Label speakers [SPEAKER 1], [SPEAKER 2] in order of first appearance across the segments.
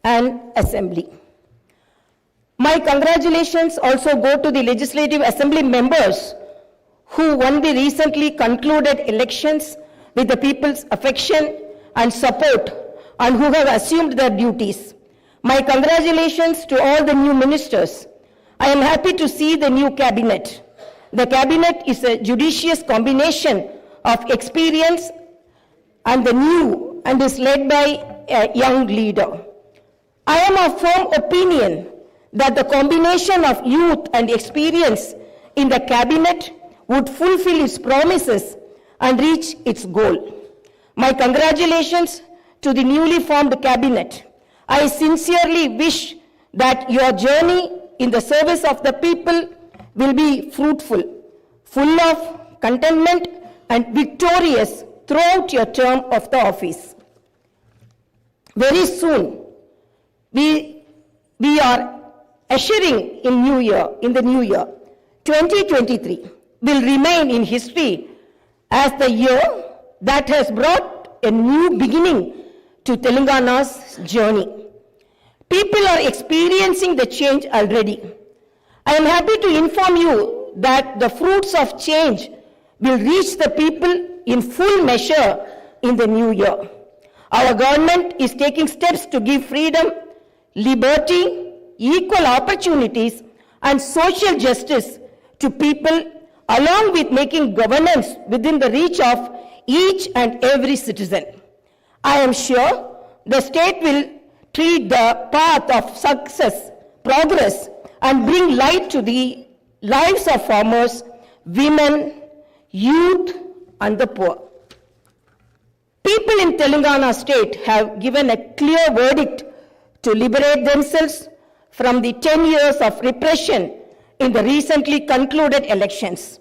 [SPEAKER 1] and Assembly. My congratulations also go to the Legislative Assembly members who won the recently concluded elections with the people's affection and support and who have assumed their duties. My congratulations to all the new ministers. I am happy to see the new cabinet. The cabinet is a judicious combination of experience and the new and is led by a young leader. I am of firm opinion that the combination of youth and experience in the cabinet would fulfill its promises and reach its goal. My congratulations to the newly formed cabinet. I sincerely wish that your journey in the service of the people will be fruitful, full of contentment and victorious throughout your term of the office. Very soon, we are ushering in the new year. 2023 will remain in history as the year that has brought a new beginning to Telangana's journey. People are experiencing the change already. I am happy to inform you that the fruits of change will reach the people in full measure in the new year. Our government is taking steps to give freedom, liberty, equal opportunities, and social justice to people, along with making governance within the reach of each and every citizen. I am sure the state will tread the path of success, progress, and bring light to the lives of farmers, women, youth, and the poor. People in Telangana state have given a clear verdict to liberate themselves from the 10 years of repression in the recently concluded elections.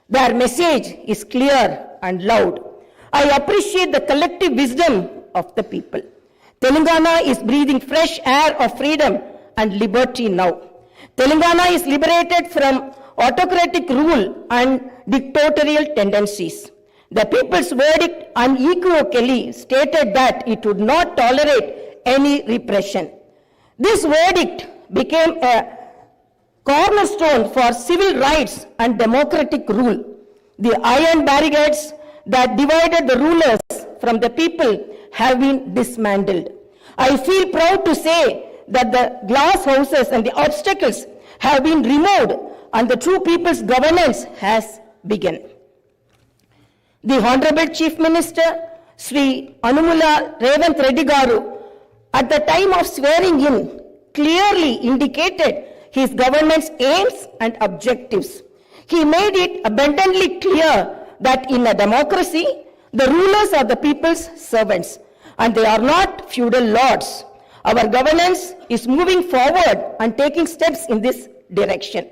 [SPEAKER 1] Their message is clear and loud. I appreciate the collective wisdom of the people. Telangana is breathing fresh air of freedom and liberty now. Telangana is liberated from autocratic rule and dictatorial tendencies. The people's verdict unequivocally stated that it would not tolerate any repression. This verdict became a cornerstone for civil rights and democratic rule. The iron barricades that divided the rulers from the people have been dismantled. I feel proud to say that the glass houses and the obstacles have been removed and the true people's governance has begun. The Honorable Chief Minister, Sri Anumula Revanth Reddy Garu, at the time of swearing in, clearly indicated his government's aims and objectives. He made it abundantly clear that in a democracy, the rulers are the people's servants and they are not feudal lords. Our governance is moving forward and taking steps in this direction.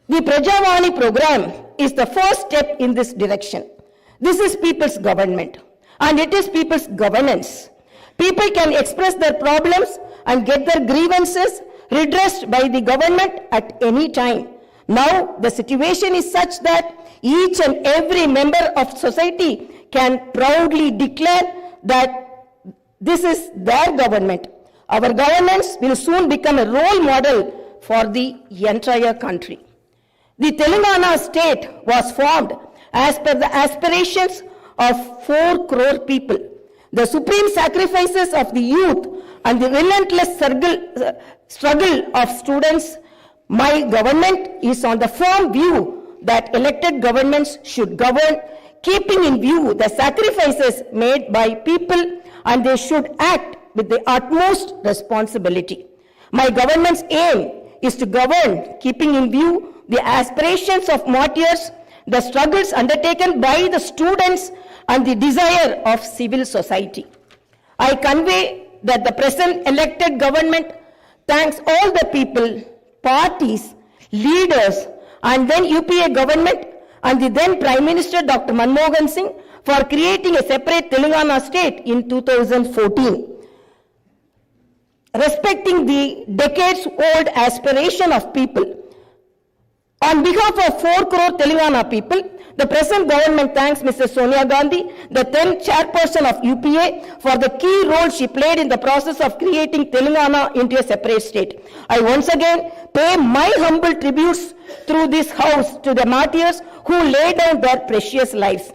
[SPEAKER 1] The Prajavani program is the first step in this direction. This is people's government and it is people's governance. People can express their problems and get their grievances redressed by the government at any time. Now the situation is such that each and every member of society can proudly declare that this is their government. Our governance will soon become a role model for the entire country. The Telangana state was formed as per the aspirations of 4 crore people. The supreme sacrifices of the youth and the relentless struggle of students, my government is on the firm view that elected governments should govern, keeping in view the sacrifices made by people, and they should act with the utmost responsibility. My government's aim is to govern, keeping in view the aspirations of martyrs, the struggles undertaken by the students, and the desire of civil society. I convey that the present elected government thanks all the people, parties, leaders, and then UPA government and the then Prime Minister Dr. Manmohan Singh for creating a separate Telangana state in 2014. Respecting the decades-old aspiration of people, On behalf of 4 crore Telangana people, the present government thanks Mrs. Sonia Gandhi, the then chairperson of UPA, for the key role she played in the process of creating Telangana into a separate state. I once again pay my humble tributes through this house to the martyrs who laid down their precious lives.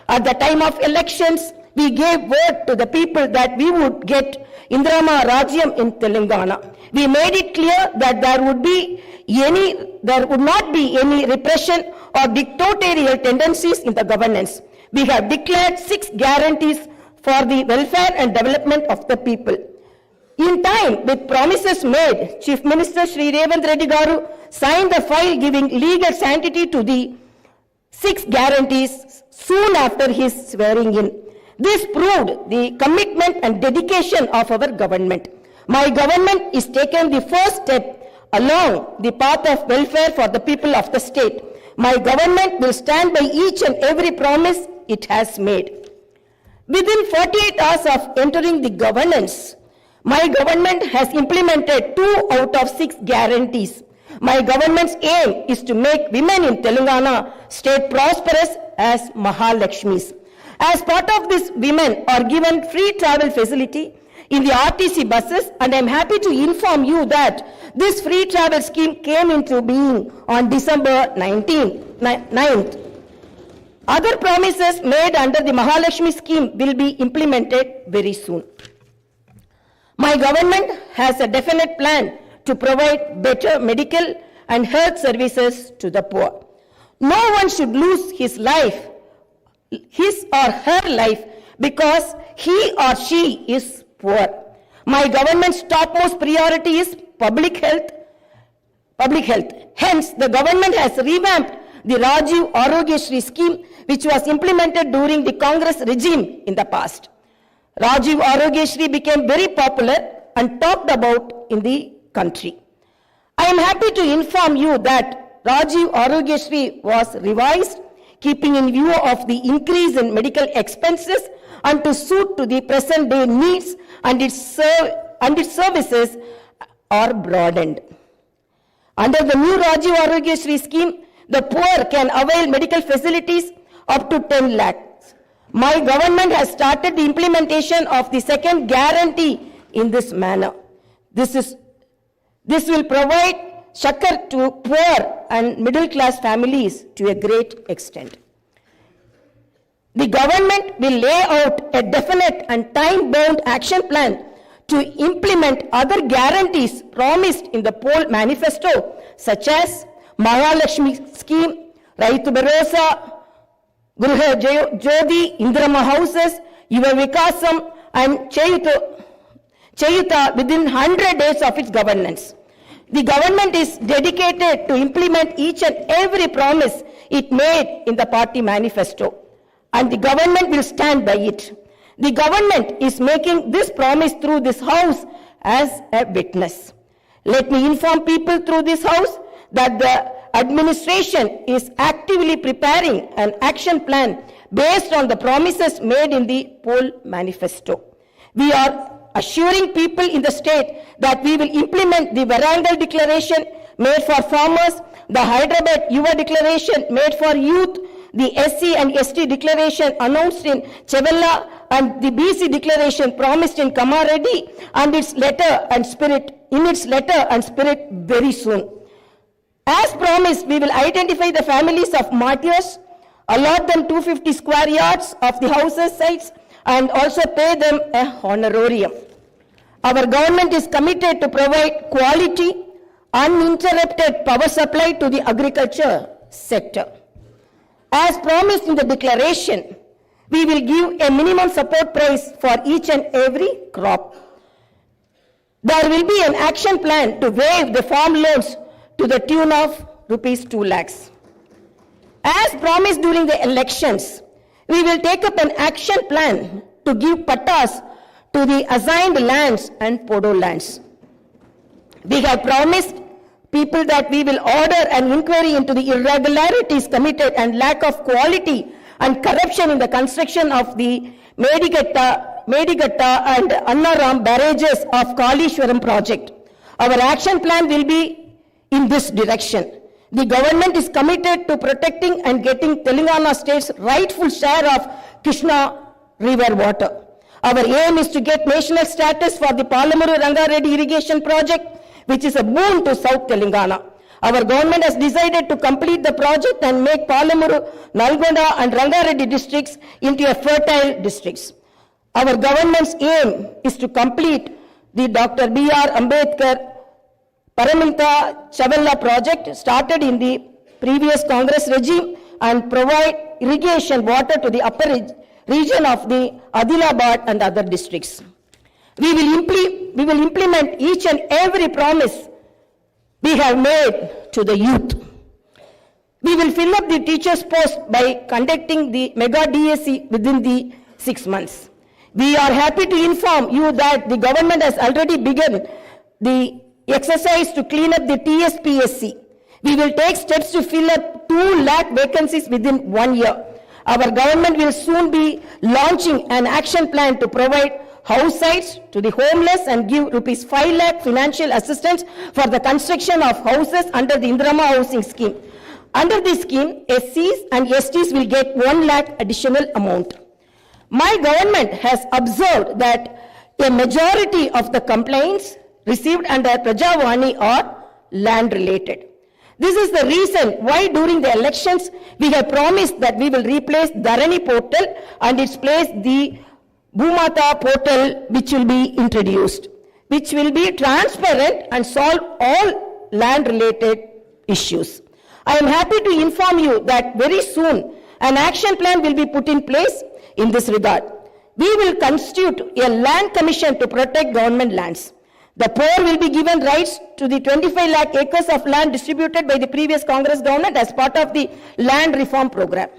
[SPEAKER 1] At the time of elections, we gave word to the people that we would get Indrama Rajyam in Telangana. We made it clear that there would not be any repression or dictatorial tendencies in the governance. We have declared 6 guarantees for the welfare and development of the people. In time, with promises made, Chief Minister Shri Revanth Reddy Garu signed the file giving legal sanctity to the 6 guarantees soon after his swearing in. This proved the commitment and dedication of our government. My government is taking the first step along the path of welfare for the people of the state. My government will stand by each and every promise it has made. Within 48 hours of entering the governance, my government has implemented 2 out of 6 guarantees. My government's aim is to make women in Telangana state prosperous as Mahalakshmis. As part of this, women are given free travel facility in the RTC buses, and I am happy to inform you that this free travel scheme came into being on December 9th. Other promises made under the Mahalakshmi scheme will be implemented very soon. My government has a definite plan to provide better medical and health services to the poor. No one should lose his or her life because he or she is poor. My government's topmost priority is public health. Hence, the government has revamped the Rajiv Arogya scheme, which was implemented during the Congress regime in the past. Rajiv Arogya became very popular and talked about in the country. I am happy to inform you that Rajiv Arogya was revised, keeping in view of the increase in medical expenses and to suit to the present day needs, and its services are broadened. Under the new Rajiv Arogya scheme, the poor can avail medical facilities up to 10 lakhs. My government has started the implementation of the second guarantee in this manner. This will provide succor to poor and middle class families to a great extent. The government will lay out a definite and time-bound action plan to implement other guarantees promised in the poll manifesto, such as Mahalakshmi scheme, Raitu Bharosa, Gruha Jyoti, Indrama houses, Yuva Vikasam, and Chayuta within 100 days of its governance. The government is dedicated to implement each and every promise it made in the party manifesto, and the government will stand by it. The government is making this promise through this house as a witness. Let me inform people through this house that the administration is actively preparing an action plan based on the promises made in the poll manifesto. We are assuring people in the state that we will implement the Warangal declaration made for farmers, the Hyderabad Yuva declaration made for youth, the SC and ST declaration announced in Chevella, and the BC declaration promised in Kamareddy, and its letter and spirit very soon. As promised, we will identify the families of martyrs, allot them 250 square yards of the houses sites, and also pay them a honorarium. Our government is committed to provide quality, uninterrupted power supply to the agriculture sector. As promised in the declaration, we will give a minimum support price for each and every crop. There will be an action plan to waive the farm loans to the tune of rupees 2 lakhs. As promised during the elections, we will take up an action plan to give pattas to the assigned lands and podo lands. We have promised people that we will order an inquiry into the irregularities committed and lack of quality and corruption in the construction of the Medigatta and Annaram barrages of Kalishwaram project. Our action plan will be in this direction. The government is committed to protecting and getting Telangana state's rightful share of Krishna River water. Our aim is to get national status for the Palamuru Rangareddy irrigation project, which is a boon to South Telangana. Our government has decided to complete the project and make Palamuru, Nalgonda and Rangareddy districts into a fertile districts. Our government's aim is to complete the Dr. B.R. Ambedkar Paramita Chavella project started in the previous Congress regime and provide irrigation water to the upper region of the Adilabad and other districts. We will implement each and every promise we have made to the youth. We will fill up the teachers' post by conducting the mega DSC within the 6 months. We are happy to inform you that the government has already begun the exercise to clean up the TSPSC. We will take steps to fill up 2 lakh vacancies within 1 year. Our government will soon be launching an action plan to provide house sites to the homeless and give rupees 5 lakh financial assistance for the construction of houses under the Indirama housing scheme. Under this scheme, SCs and STs will get 1 lakh additional amount. My government has observed that a majority of the complaints received under Prajavani are land related. This is the reason why during the elections we have promised that we will replace Dharani portal and its place the Bhumata portal, which will be introduced, which will be transparent and solve all land related issues. I am happy to inform you that very soon an action plan will be put in place in this regard. We will constitute a land commission to protect government lands. The poor will be given rights to the 25 lakh acres of land distributed by the previous Congress government as part of the land reform program.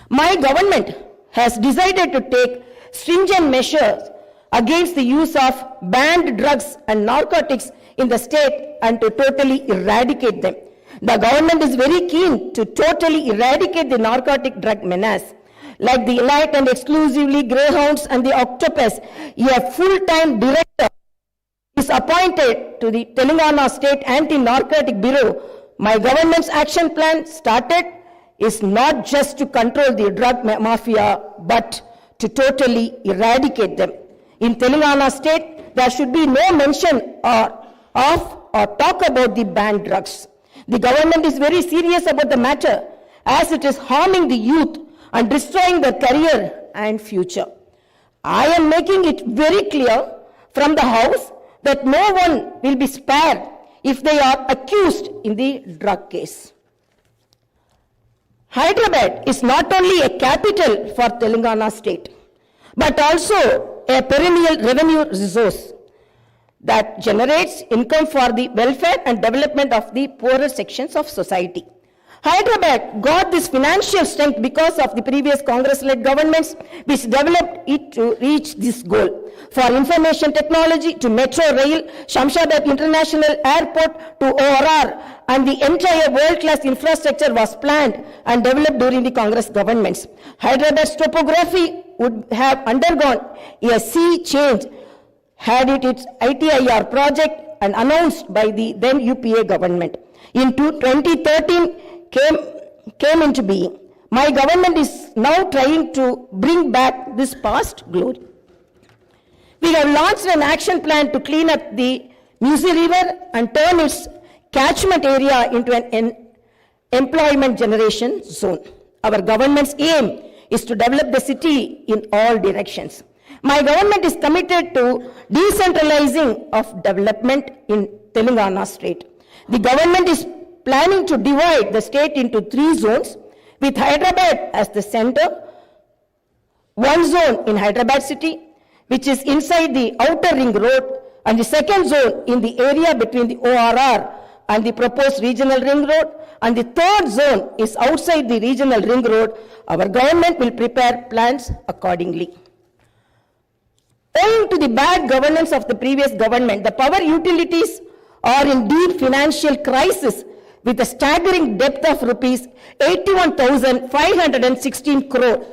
[SPEAKER 1] My government has decided to take stringent measures against the use of banned drugs and narcotics in the state and to totally eradicate them. The government is very keen to totally eradicate the narcotic drug menace. Like the elite and exclusively greyhounds and the octopus, a full-time director is appointed to the Telangana State Anti-Narcotic Bureau. My government's action plan started is not just to control the drug mafia, but to totally eradicate them. In Telangana State, there should be no mention of or talk about the banned drugs. The government is very serious about the matter as it is harming the youth and destroying their career and future. I am making it very clear from the House that no one will be spared if they are accused in the drug case. Hyderabad is not only a capital for Telangana state, but also a perennial revenue resource that generates income for the welfare and development of the poorer sections of society. Hyderabad got this financial strength because of the previous Congress-led governments which developed it to reach this goal. For information technology to metro rail, Shamshabad International Airport to ORR, and the entire world-class infrastructure was planned and developed during the Congress governments. Hyderabad's topography would have undergone a sea change had it its ITIR project and announced by the then UPA government. In 2013, came into being. My government is now trying to bring back this past glory. We have launched an action plan to clean up the Musi River and turn its catchment area into an employment generation zone. Our government's aim is to develop the city in all directions. My government is committed to decentralizing of development in Telangana state. The government is planning to divide the state into 3 zones with Hyderabad as the center. 1 zone in Hyderabad city, which is inside the outer ring road, and the 2nd zone in the area between the ORR and the proposed regional ring road, and the 3rd zone is outside the regional ring road. Our government will prepare plans accordingly. Owing to the bad governance of the previous government, the power utilities are in deep financial crisis with a staggering debt of rupees 81,516 crore.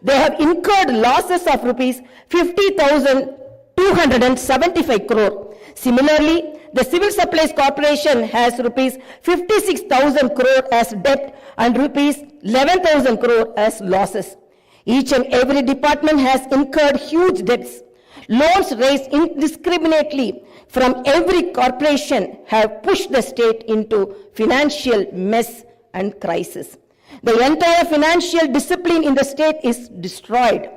[SPEAKER 1] They have incurred losses of rupees 50,275 crore. Similarly, the Civil Supplies Corporation has rupees 56,000 crore as debt and rupees 11,000 crore as losses. Each and every department has incurred huge debts. Loans raised indiscriminately from every corporation have pushed the state into financial mess and crisis. The entire financial discipline in the state is destroyed.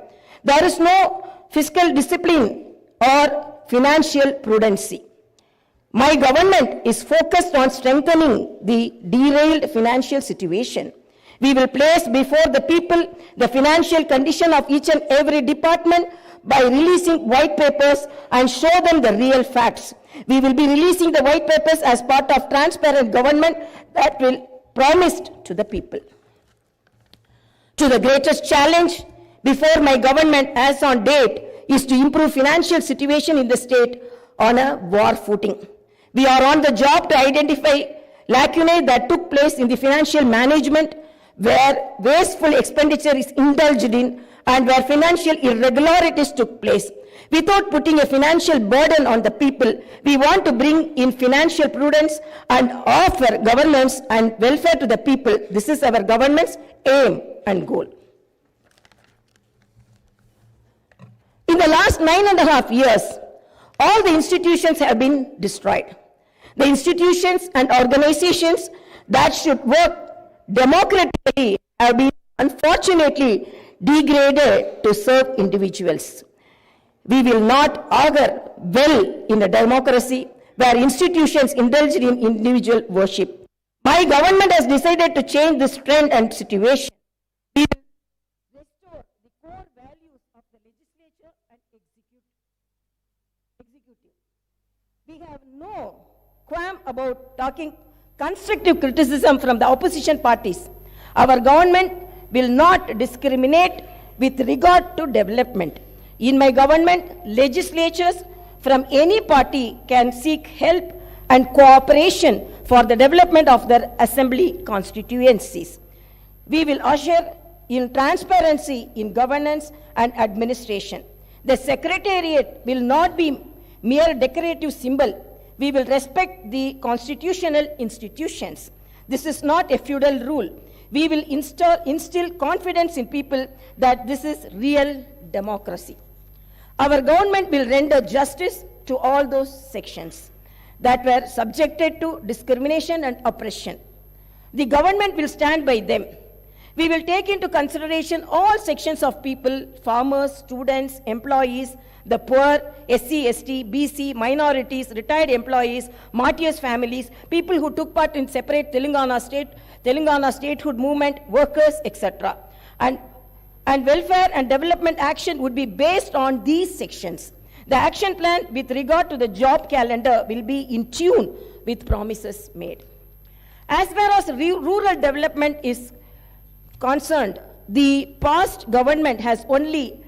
[SPEAKER 1] There is no fiscal discipline or financial prudency. My government is focused on strengthening the derailed financial situation. We will place before the people the financial condition of each and every department by releasing white papers and show them the real facts. We will be releasing the white papers as part of transparent government that will promised to the people. To the greatest challenge before my government as on date is to improve financial situation in the state on a war footing. We are on the job to identify lacunae that took place in the financial management where wasteful expenditure is indulged in and where financial irregularities took place. Without putting a financial burden on the people, we want to bring in financial prudence and offer governance and welfare to the people. This is our government's aim and goal. In the last 9.5 years, all the institutions have been destroyed. The institutions and organizations that should work democratically have been unfortunately degraded to serve individuals. We will not augur well in a democracy where institutions indulge in individual worship. My government has decided to change this trend and situation. We will restore the core values of the legislature and executive. We have no qualm about talking constructive criticism from the opposition parties. Our government will not discriminate with regard to development. In my government, legislatures from any party can seek help and cooperation for the development of their assembly constituencies. We will usher in transparency in governance and administration. The secretariat will not be mere decorative symbol. We will respect the constitutional institutions. This is not a feudal rule. We will instill confidence in people that this is real democracy. Our government will render justice to all those sections that were subjected to discrimination and oppression. The government will stand by them. We will take into consideration all sections of people, farmers, students, employees, the poor, SC, ST, BC, minorities, retired employees, martyrs families, people who took part in separate Telangana statehood movement, workers, etc. And welfare and development action would be based on these sections. The action plan with regard to the job calendar will be in tune with promises made. As far as rural development is concerned, the past government has only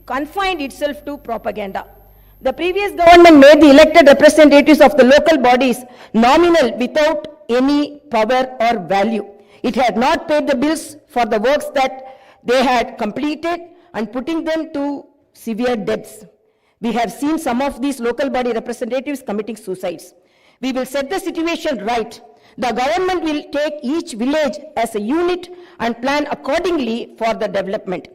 [SPEAKER 1] confined itself to propaganda. The previous government made the elected representatives of the local bodies nominal without any power or value. It had not paid the bills for the works that they had completed and putting them to severe debts. We have seen some of these local body representatives committing suicides. We will set the situation right. The government will take each village as a unit and plan accordingly for the development.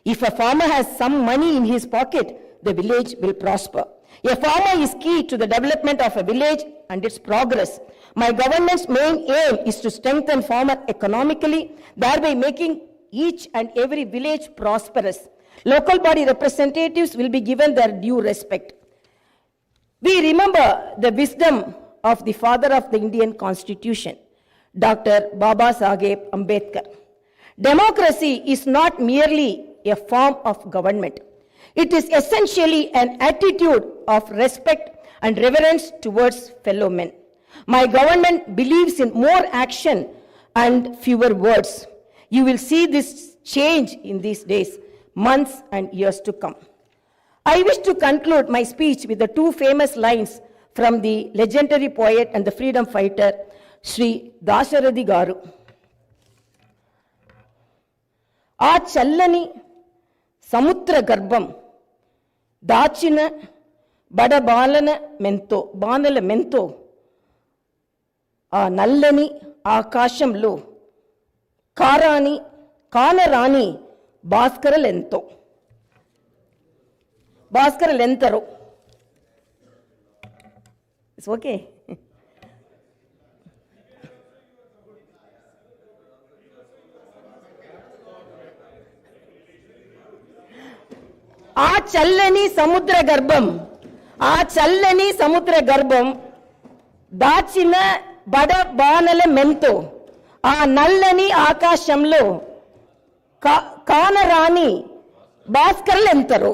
[SPEAKER 1] If a farmer has some money in his pocket, the village will prosper. A farmer is key to the development of a village and its progress. My government's main aim is to strengthen farmer economically, thereby making each and every village prosperous. Local body representatives will be given their due respect. We remember the wisdom of the father of the Indian Constitution, Dr. Baba Saheb Ambedkar. Democracy is not merely a form of government. It is essentially an attitude of respect and reverence towards fellow men. My government believes in more action and fewer words. You will see this change in these days, months and years to come. I wish to conclude my speech with the two famous lines from the legendary poet and the freedom fighter, Sri Dasharathy Garu. Aa challani samutra garbam dachina bada balana mento ఆ నల్లని ఆకాశంలో కానరాని భాస్కరలెంతరో. It's okay. ఆ చల్లని సముద్ర గర్భం దాచిన బాణల మెంతో ఆ నల్లని ఆకాశంలో కానరాని భాస్కరులెంతరో.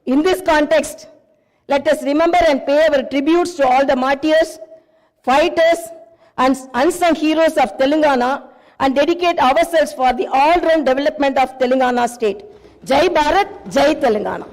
[SPEAKER 1] In this context, let us remember and pay our tributes to all the martyrs, fighters, and unsung heroes of Telangana and dedicate ourselves for the all-round development of Telangana state. Jai Bharat, Jai Telangana.